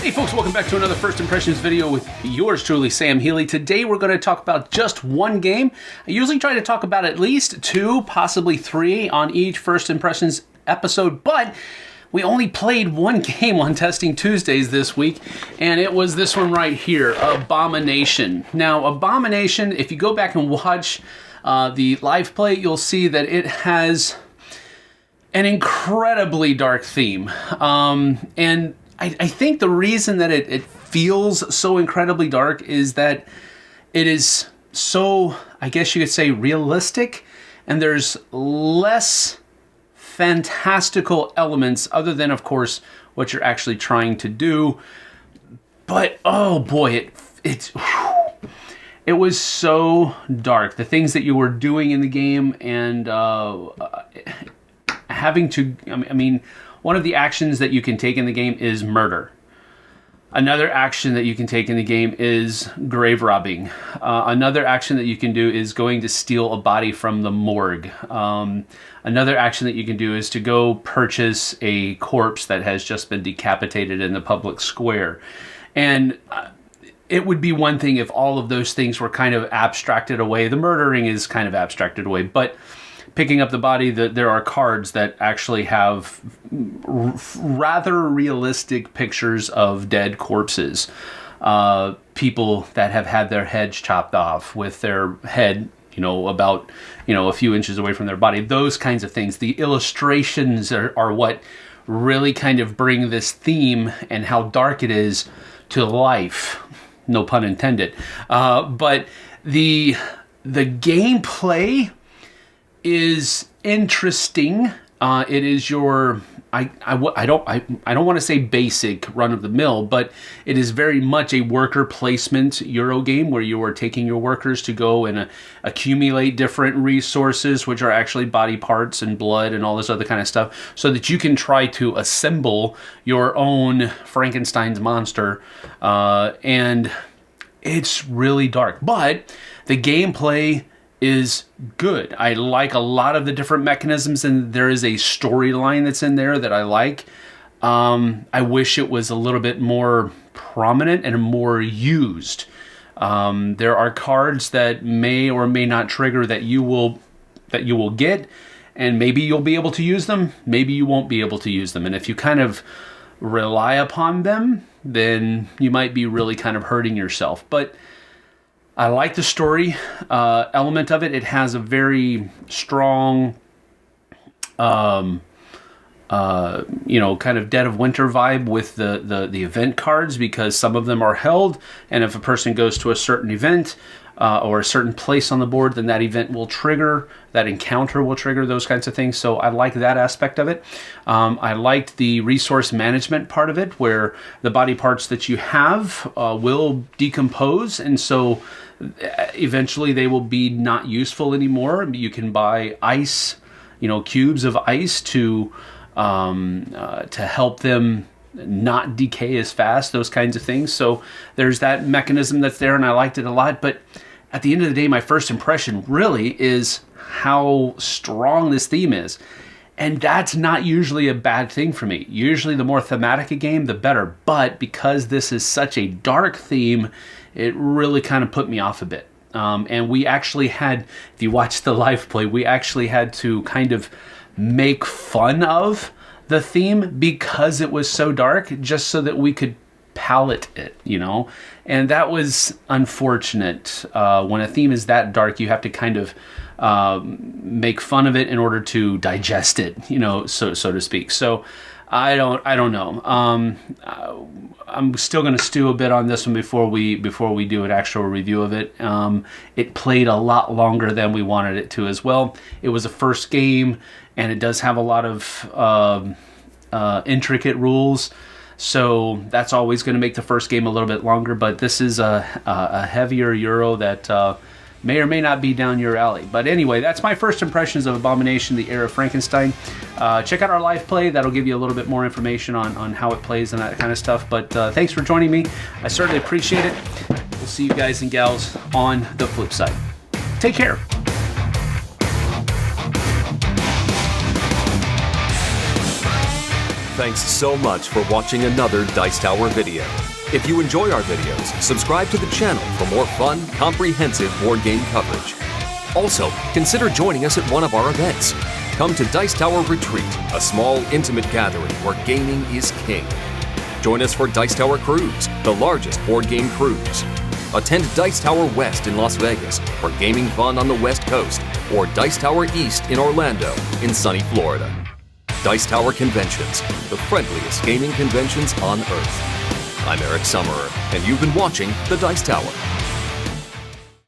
Hey folks, welcome back to another First Impressions video with yours truly, Sam Healey. Today we're going to talk about just one game. I usually try to talk about at least 2, possibly 3 on each First Impressions episode, but we only played one game on Testing Tuesdays this week, and it was this one right here, Abomination. Now, Abomination, if you go back and watch the live play, you'll see that it has an incredibly dark theme, and I think the reason that it feels so incredibly dark is that it is so, I guess you could say, realistic, and there's less fantastical elements other than, of course, what you're actually trying to do. But oh boy, it was so dark. The things that you were doing in the game and having to, I mean, one of the actions that you can take in the game is murder. Another action that you can take in the game is grave robbing. Another action that you can do is going to steal a body from the morgue. Another action that you can do is to go purchase a corpse that has just been decapitated in the public square. And it would be one thing if all of those things were kind of abstracted away. The murdering is kind of abstracted away, but picking up the body, there are cards that actually have rather realistic pictures of dead corpses. People that have had their heads chopped off with their head, about, a few inches away from their body. Those kinds of things. The illustrations are what really kind of bring this theme and how dark it is to life. No pun intended. But the gameplay is interesting. It is your I don't want to say basic run of the mill, but it is very much a worker placement Euro game where you are taking your workers to go and accumulate different resources, which are actually body parts and blood and all this other kind of stuff, so that you can try to assemble your own Frankenstein's monster. And it's really dark, but the gameplay is good. I like a lot of the different mechanisms, and there is a storyline that's in there that I like. I wish it was a little bit more prominent and more used. There are cards that may or may not trigger that you will get, and maybe you'll be able to use them, maybe you won't be able to use them. And if you kind of rely upon them, then you might be really kind of hurting yourself. But I like the story element of it. It has a very strong, kind of Dead of Winter vibe with the event cards, because some of them are held, and if a person goes to a certain event or a certain place on the board, then that event will trigger, that encounter will trigger, those kinds of things. So I like that aspect of it. I liked the resource management part of it, where the body parts that you have will decompose, and so eventually they will be not useful anymore. You can buy ice, cubes of ice to help them not decay as fast, those kinds of things. So there's that mechanism that's there, and I liked it a lot. But at the end of the day, my first impression really is how strong this theme is. And that's not usually a bad thing for me. Usually the more thematic a game, the better. But because this is such a dark theme, it really kind of put me off a bit. And we actually had, if you watch the live play, we actually had to kind of make fun of the theme because it was so dark, just so that we could palette it, And that was unfortunate. When a theme is that dark, you have to kind of make fun of it in order to digest it, so to speak. So I don't know. I'm still going to stew a bit on this one before we do an actual review of it. It played a lot longer than we wanted it to as well. It was a first game, and it does have a lot of intricate rules. So that's always going to make the first game a little bit longer. But this is a heavier Euro that may or may not be down your alley. But anyway, that's my first impressions of Abomination, the Heir of Frankenstein. Check out our live play. That'll give you a little bit more information on how it plays and that kind of stuff. But thanks for joining me. I certainly appreciate it. We'll see you guys and gals on the flip side. Take care. Thanks so much for watching another Dice Tower video. If you enjoy our videos, subscribe to the channel for more fun, comprehensive board game coverage. Also, consider joining us at one of our events. Come to Dice Tower Retreat, a small, intimate gathering where gaming is king. Join us for Dice Tower Cruise, the largest board game cruise. Attend Dice Tower West in Las Vegas for gaming fun on the West Coast, or Dice Tower East in Orlando in sunny Florida. Dice Tower Conventions, the friendliest gaming conventions on Earth. I'm Eric Summerer, and you've been watching The Dice Tower.